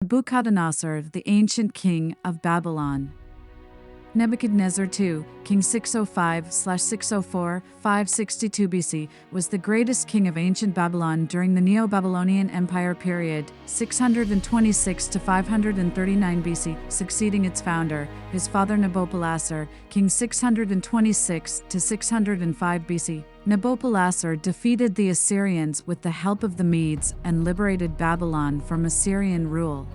Nebuchadnezzar, the ancient king of Babylon. Nebuchadnezzar II, King 605/604, 562 BC, was the greatest king of ancient Babylon during the Neo-Babylonian Empire period, 626 to 539 BC, succeeding its founder, his father Nabopolassar, King 626 to 605 BC. Nabopolassar defeated the Assyrians with the help of the Medes and liberated Babylon from Assyrian rule.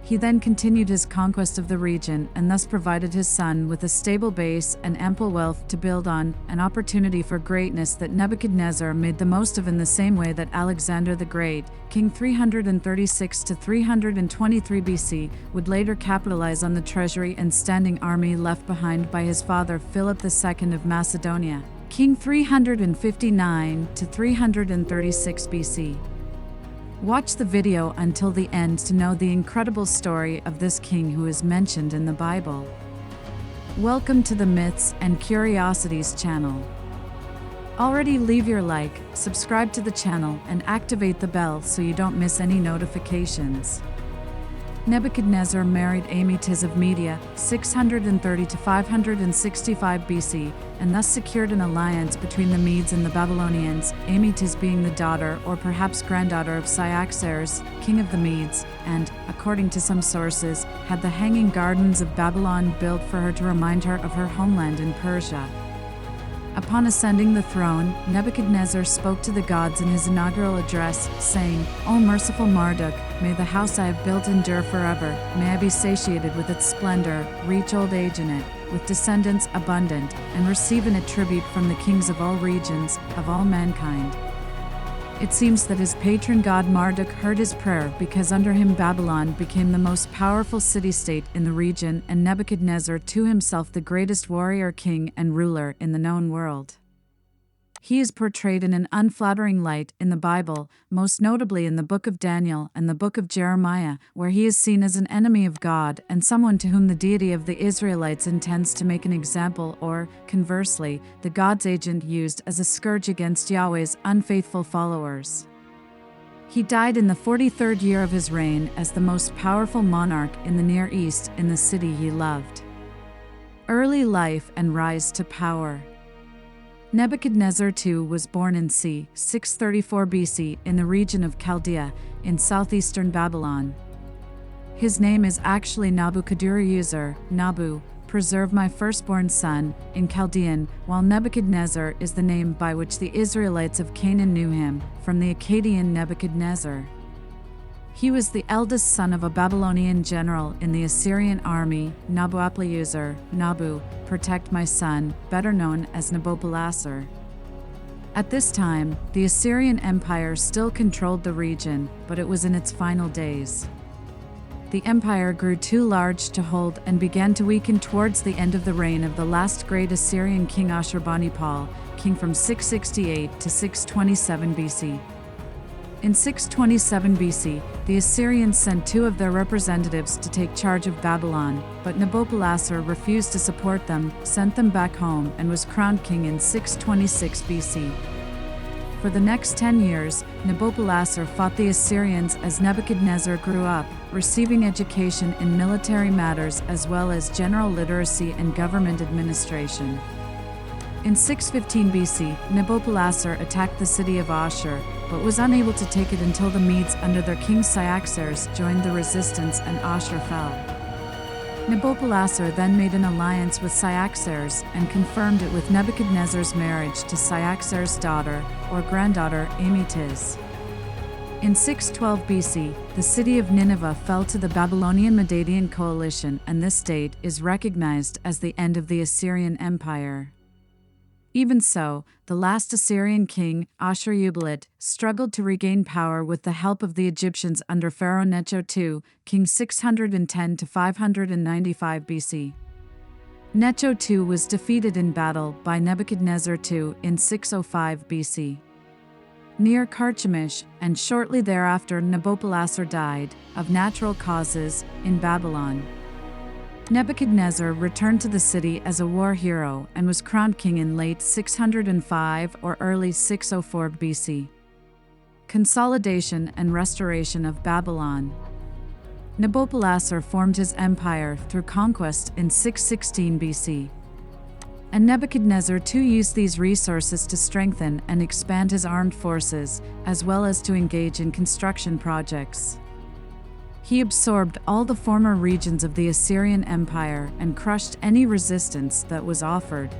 He then continued his conquest of the region and thus provided his son with a stable base and ample wealth to build on, an opportunity for greatness that Nebuchadnezzar made the most of in the same way that Alexander the Great, King 336 to 323 BC, would later capitalize on the treasury and standing army left behind by his father Philip II of Macedonia, King 359 to 336 BC. Watch the video until the end to know the incredible story of this king who is mentioned in the Bible. Welcome to the Myths and Curiosities channel. Already leave your like, subscribe to the channel, and activate the bell so you don't miss any notifications. Nebuchadnezzar married Amytis of Media, 630 to 565 BC, and thus secured an alliance between the Medes and the Babylonians, Amytis being the daughter or perhaps granddaughter of Cyaxares, king of the Medes, and, according to some sources, had the Hanging Gardens of Babylon built for her to remind her of her homeland in Persia. Upon ascending the throne, Nebuchadnezzar spoke to the gods in his inaugural address, saying, "O merciful Marduk, may the house I have built endure forever, may I be satiated with its splendor, reach old age in it, with descendants abundant, and receive in it tribute from the kings of all regions, of all mankind." It seems that his patron god Marduk heard his prayer because under him Babylon became the most powerful city-state in the region and Nebuchadnezzar II himself the greatest warrior king and ruler in the known world. He is portrayed in an unflattering light in the Bible, most notably in the book of Daniel and the book of Jeremiah, where he is seen as an enemy of God and someone to whom the deity of the Israelites intends to make an example or, conversely, the God's agent used as a scourge against Yahweh's unfaithful followers. He died in the 43rd year of his reign as the most powerful monarch in the Near East in the city he loved. Early life and rise to power. Nebuchadnezzar II was born in c. 634 BC in the region of Chaldea, in southeastern Babylon. His name is actually Nabuchodonosor, Nabu, preserve my firstborn son, in Chaldean, while Nebuchadnezzar is the name by which the Israelites of Canaan knew him, from the Akkadian Nebuchadnezzar. He was the eldest son of a Babylonian general in the Assyrian army, Nabopolassar, Nabu, protect my son, better known as Nabopolassar. At this time, the Assyrian Empire still controlled the region, but it was in its final days. The empire grew too large to hold and began to weaken towards the end of the reign of the last great Assyrian king Ashurbanipal, king from 668 to 627 BC. In 627 BC, the Assyrians sent two of their representatives to take charge of Babylon, but Nabopolassar refused to support them, sent them back home, and was crowned king in 626 BC. For the next 10 years, Nabopolassar fought the Assyrians as Nebuchadnezzar grew up, receiving education in military matters as well as general literacy and government administration. In 615 BC, Nabopolassar attacked the city of Ashur, but was unable to take it until the Medes under their king Cyaxares joined the resistance and Ashur fell. Nabopolassar then made an alliance with Cyaxares and confirmed it with Nebuchadnezzar's marriage to Cyaxares' daughter, or granddaughter, Amytis. In 612 BC, the city of Nineveh fell to the Babylonian-Medadian coalition, and this date is recognized as the end of the Assyrian Empire. Even so, the last Assyrian king, Ashur-uballit, struggled to regain power with the help of the Egyptians under Pharaoh Necho II, king 610 to 595 BC. Necho II was defeated in battle by Nebuchadnezzar II in 605 BC. Near Carchemish, and shortly thereafter Nabopolassar died, of natural causes, in Babylon. Nebuchadnezzar returned to the city as a war hero and was crowned king in late 605 or early 604 BC. Consolidation and restoration of Babylon. Nabopolassar formed his empire through conquest in 616 BC. And Nebuchadnezzar II used these resources to strengthen and expand his armed forces, as well as to engage in construction projects. He absorbed all the former regions of the Assyrian Empire and crushed any resistance that was offered.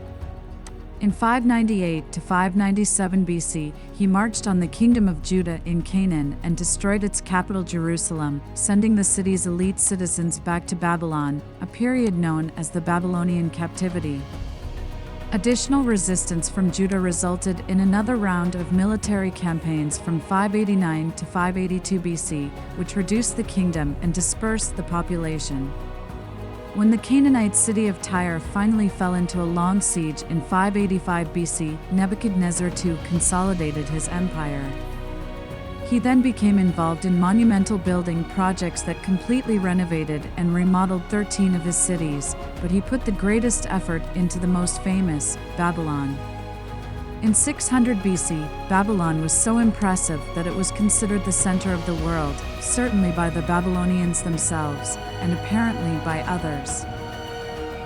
In 598 to 597 BC, he marched on the kingdom of Judah in Canaan and destroyed its capital Jerusalem, sending the city's elite citizens back to Babylon, a period known as the Babylonian captivity. Additional resistance from Judah resulted in another round of military campaigns from 589 to 582 BC, which reduced the kingdom and dispersed the population. When the Canaanite city of Tyre finally fell into a long siege in 585 BC, Nebuchadnezzar II consolidated his empire. He then became involved in monumental building projects that completely renovated and remodeled 13 of his cities, but he put the greatest effort into the most famous, Babylon. In 600 BC, Babylon was so impressive that it was considered the center of the world, certainly by the Babylonians themselves, and apparently by others.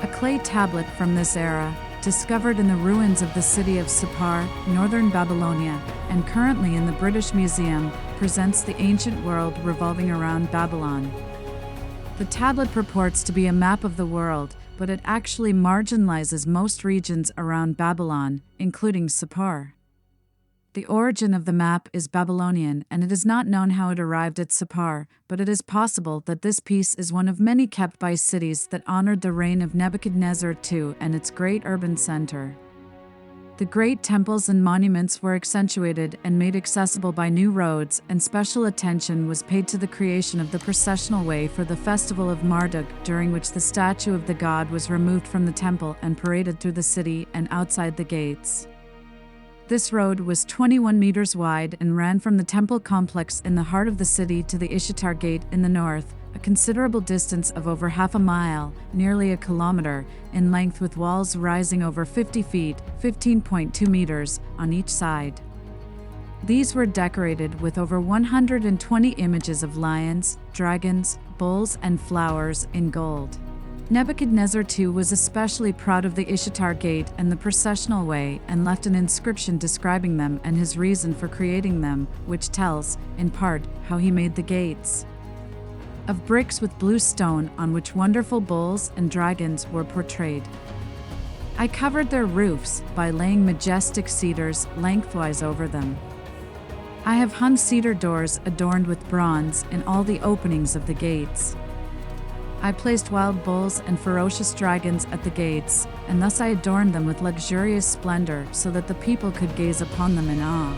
A clay tablet from this era, discovered in the ruins of the city of Sippar, northern Babylonia, and currently in the British Museum, presents the ancient world revolving around Babylon. The tablet purports to be a map of the world, but it actually marginalizes most regions around Babylon, including Sippar. The origin of the map is Babylonian, and it is not known how it arrived at Sippar, but it is possible that this piece is one of many kept by cities that honored the reign of Nebuchadnezzar II and its great urban center. The great temples and monuments were accentuated and made accessible by new roads, and special attention was paid to the creation of the processional way for the festival of Marduk, during which the statue of the god was removed from the temple and paraded through the city and outside the gates. This road was 21 meters wide and ran from the temple complex in the heart of the city to the Ishtar Gate in the north, a considerable distance of over half a mile, nearly a kilometer, in length, with walls rising over 50 feet, 15.2 meters, on each side. These were decorated with over 120 images of lions, dragons, bulls, and flowers in gold. Nebuchadnezzar II was especially proud of the Ishtar Gate and the processional way, and left an inscription describing them and his reason for creating them, which tells, in part, how he made the gates. Of bricks with blue stone on which wonderful bulls and dragons were portrayed. I covered their roofs by laying majestic cedars lengthwise over them. I have hung cedar doors adorned with bronze in all the openings of the gates. I placed wild bulls and ferocious dragons at the gates, and thus I adorned them with luxurious splendor so that the people could gaze upon them in awe.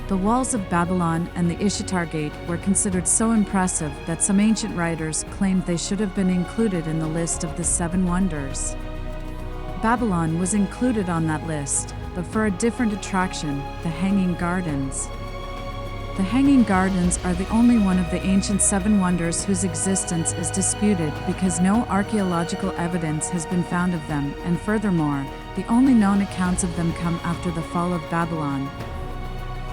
The walls of Babylon and the Ishtar Gate were considered so impressive that some ancient writers claimed they should have been included in the list of the 7 wonders. Babylon was included on that list, but for a different attraction, the Hanging Gardens. The Hanging Gardens are the only one of the ancient 7 wonders whose existence is disputed because no archaeological evidence has been found of them, and furthermore, the only known accounts of them come after the fall of Babylon.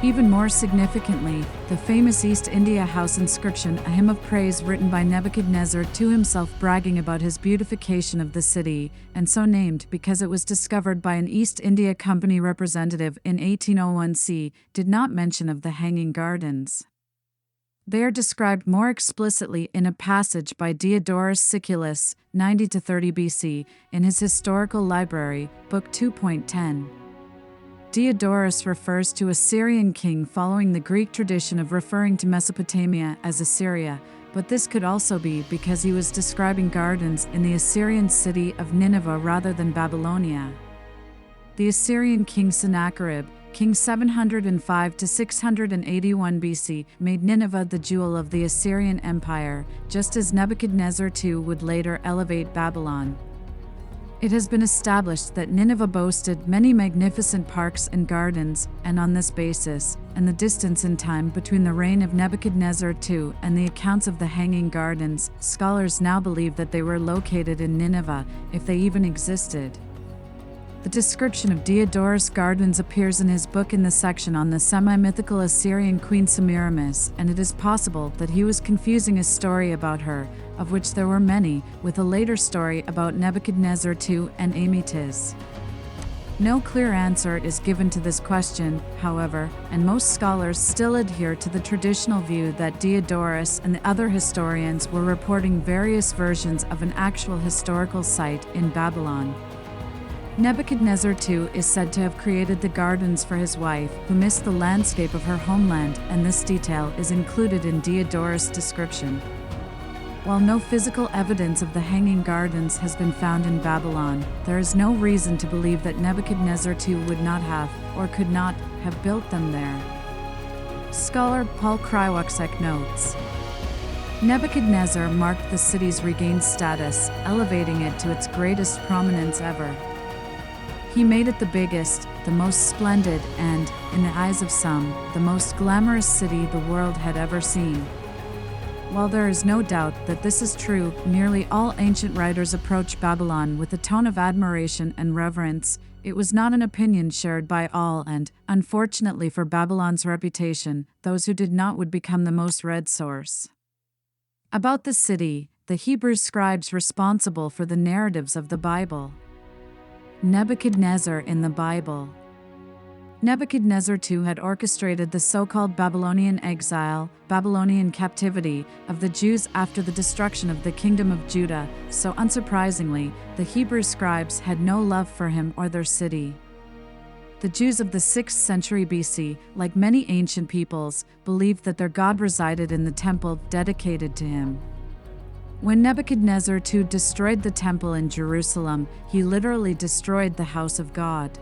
Even more significantly, the famous East India House inscription, a hymn of praise written by Nebuchadnezzar II himself, bragging about his beautification of the city, and so named because it was discovered by an East India Company representative in 1801 C, did not mention of the Hanging Gardens. They are described more explicitly in a passage by Diodorus Siculus, 90–30 BC, in his Historical Library, Book 2.10. Diodorus refers to a Syrian king following the Greek tradition of referring to Mesopotamia as Assyria, but this could also be because he was describing gardens in the Assyrian city of Nineveh rather than Babylonia. The Assyrian king Sennacherib, king 705–681 BC, made Nineveh the jewel of the Assyrian Empire, just as Nebuchadnezzar II would later elevate Babylon. It has been established that Nineveh boasted many magnificent parks and gardens, and on this basis, and the distance in time between the reign of Nebuchadnezzar II and the accounts of the Hanging Gardens, scholars now believe that they were located in Nineveh, if they even existed. The description of Diodorus' gardens appears in his book in the section on the semi-mythical Assyrian queen Semiramis, and it is possible that he was confusing a story about her, of which there were many, with a later story about Nebuchadnezzar II and Amytis. No clear answer is given to this question, however, and most scholars still adhere to the traditional view that Diodorus and the other historians were reporting various versions of an actual historical site in Babylon. Nebuchadnezzar II is said to have created the gardens for his wife, who missed the landscape of her homeland, and this detail is included in Diodorus' description. While no physical evidence of the hanging gardens has been found in Babylon, there is no reason to believe that Nebuchadnezzar II would not have, or could not, have built them there. Scholar Paul Krywaksek notes, Nebuchadnezzar marked the city's regained status, elevating it to its greatest prominence ever. He made it the biggest, the most splendid, and, in the eyes of some, the most glamorous city the world had ever seen. While there is no doubt that this is true, nearly all ancient writers approach Babylon with a tone of admiration and reverence. It was not an opinion shared by all, and, unfortunately for Babylon's reputation, those who did not would become the most read source. About the city, the Hebrew scribes responsible for the narratives of the Bible. Nebuchadnezzar in the Bible. Nebuchadnezzar II had orchestrated the so-called Babylonian exile, Babylonian captivity, of the Jews after the destruction of the kingdom of Judah, so unsurprisingly, the Hebrew scribes had no love for him or their city. The Jews of the 6th century BC, like many ancient peoples, believed that their God resided in the temple dedicated to him. When Nebuchadnezzar II destroyed the temple in Jerusalem, he literally destroyed the house of God.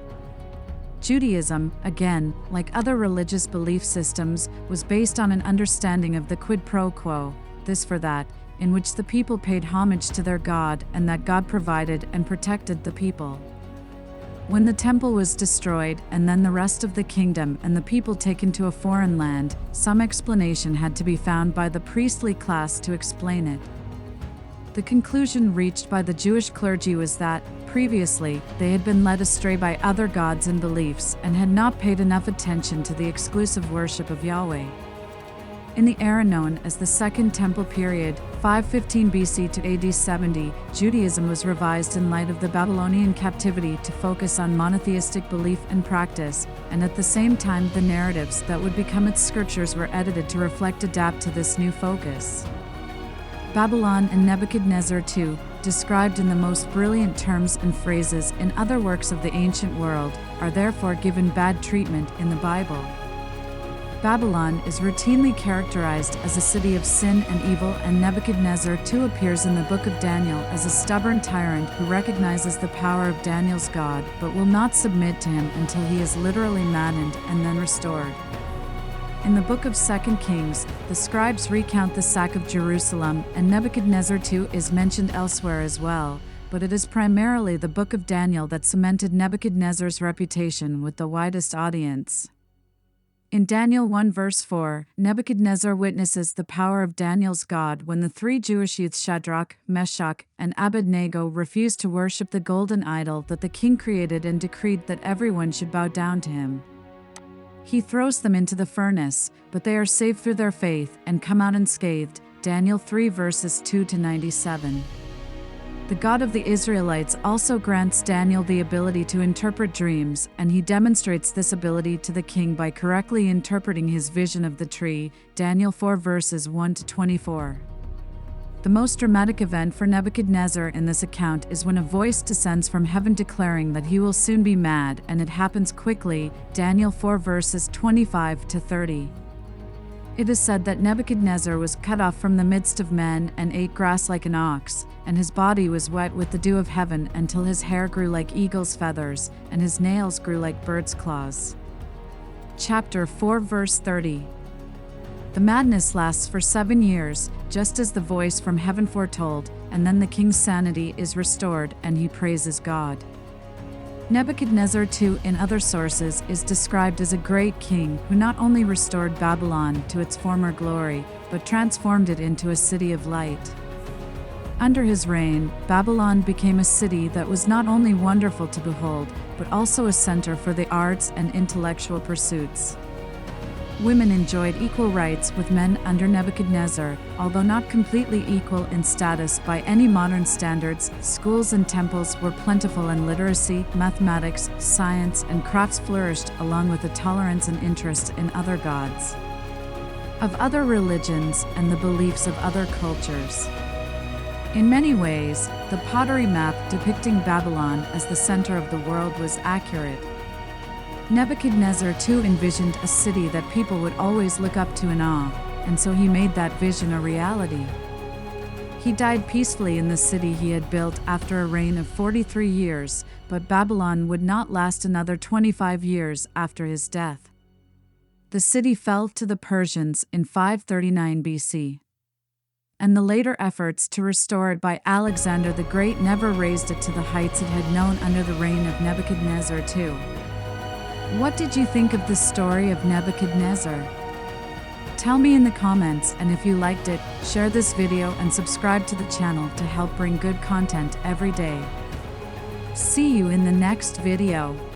Judaism, again, like other religious belief systems, was based on an understanding of the quid pro quo, this for that, in which the people paid homage to their God and that God provided and protected the people. When the temple was destroyed and then the rest of the kingdom and the people taken to a foreign land, some explanation had to be found by the priestly class to explain it. The conclusion reached by the Jewish clergy was that, previously, they had been led astray by other gods and beliefs and had not paid enough attention to the exclusive worship of Yahweh. In the era known as the Second Temple period, 515 BC to AD 70, Judaism was revised in light of the Babylonian captivity to focus on monotheistic belief and practice, and at the same time the narratives that would become its scriptures were edited to adapt to this new focus. Babylon and Nebuchadnezzar II, described in the most brilliant terms and phrases in other works of the ancient world, are therefore given bad treatment in the Bible. Babylon is routinely characterized as a city of sin and evil, and Nebuchadnezzar II appears in the book of Daniel as a stubborn tyrant who recognizes the power of Daniel's God but will not submit to him until he is literally maddened and then restored. In the book of 2 Kings, the scribes recount the sack of Jerusalem, and Nebuchadnezzar II is mentioned elsewhere as well, but it is primarily the book of Daniel that cemented Nebuchadnezzar's reputation with the widest audience. In Daniel 1 verse 4, Nebuchadnezzar witnesses the power of Daniel's God when the three Jewish youths Shadrach, Meshach, and Abednego refused to worship the golden idol that the king created and decreed that everyone should bow down to him. He throws them into the furnace, but they are saved through their faith and come out unscathed. Daniel 3 verses 2 to 97. The God of the Israelites also grants Daniel the ability to interpret dreams, and he demonstrates this ability to the king by correctly interpreting his vision of the tree. Daniel 4 verses 1 to 24. The most dramatic event for Nebuchadnezzar in this account is when a voice descends from heaven declaring that he will soon be mad, and it happens quickly. Daniel 4 verses 25 to 30. It is said that Nebuchadnezzar was cut off from the midst of men and ate grass like an ox, and his body was wet with the dew of heaven until his hair grew like eagle's feathers, and his nails grew like bird's claws. Chapter 4 verse 30. The madness lasts for 7 years, just as the voice from heaven foretold, and then the king's sanity is restored and he praises God. Nebuchadnezzar II in other sources is described as a great king who not only restored Babylon to its former glory, but transformed it into a city of light. Under his reign, Babylon became a city that was not only wonderful to behold, but also a center for the arts and intellectual pursuits. Women enjoyed equal rights with men under Nebuchadnezzar, although not completely equal in status by any modern standards. Schools and temples were plentiful, and literacy, mathematics, science, and crafts flourished, along with a tolerance and interest in other gods, of other religions, and the beliefs of other cultures. In many ways, the pottery map depicting Babylon as the center of the world was accurate. Nebuchadnezzar II envisioned a city that people would always look up to in awe, and so he made that vision a reality. He died peacefully in the city he had built after a reign of 43 years, but Babylon would not last another 25 years after his death. The city fell to the Persians in 539 BC. And the later efforts to restore it by Alexander the Great never raised it to the heights it had known under the reign of Nebuchadnezzar II. What did you think of the story of Nebuchadnezzar? Tell me in the comments, and if you liked it, share this video and subscribe to the channel to help bring good content every day. See you in the next video.